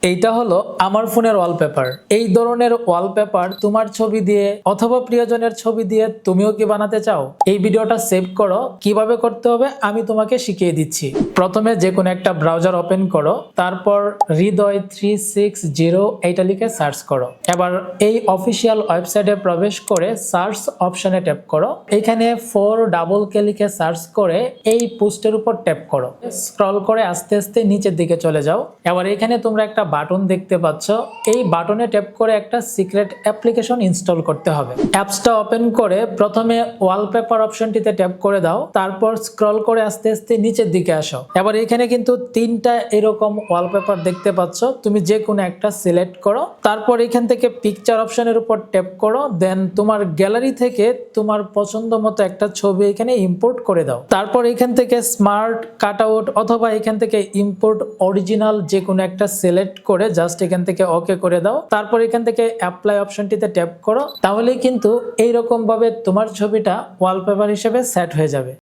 এইটা হলো আমার ফোনের ওয়ালপেপার। এই ধরনের ওয়ালপেপার তোমার ছবি দিয়ে অথবা প্রিয়জনের ছবি দিয়ে তুমিও কি বানাতে চাও? এই ভিডিওটা সেভ করো, কিভাবে করতে হবে আমি তোমাকে শিখিয়ে দিচ্ছি। প্রথমে যে কোনো একটা ব্রাউজার ওপেন করো, তারপর হৃদয় 360 এইটা লিখে সার্চ করো। এবার এই অফিসিয়াল ওয়েবসাইটে প্রবেশ করে সার্চ অপশনে ট্যাপ করো। এখানে 4 লিখে সার্চ করে এই পোস্টের উপর ট্যাপ করো। স্ক্রল করে আস্তে আস্তে নিচের দিকে চলে যাও। এবার এখানে তোমরা একটা বাটন দেখতে পাচ্ছ, এই বাটনে ট্যাপ করে একটা সিক্রেট অ্যাপ্লিকেশন ইনস্টল করতে হবে। অ্যাপসটা ওপেন করে প্রথমে ওয়ালপেপার অপশনটিতে ট্যাপ করে দাও, তারপর স্ক্রল করে আস্তে আস্তে নিচের দিকে আসো। এবার এখানে কিন্তু 3টা এরকম ওয়ালপেপার দেখতে পাচ্ছ, তুমি যে কোনো একটা সিলেক্ট করো। তারপর এখান থেকে পিকচার অপশনের উপর ট্যাপ করো, দেন তোমার গ্যালারি থেকে তোমার পছন্দ মতো একটা ছবি এখানে ইম্পোর্ট করে দাও। তারপর এখান থেকে স্মার্ট কাটআউট অথবা এখান থেকে ইম্পোর্ট অরিজিনাল যে কোনো একটা সিলেক্ট করে জাস্ট এখান থেকে ওকে করে দাও। তারপর এখান থেকে অ্যাপ্লাই অপশনটিতে ট্যাপ করো, তাহলেই কিন্তু এইরকম ভাবে তোমার ছবিটা ওয়ালপেপার হিসেবে সেট হয়ে যাবে।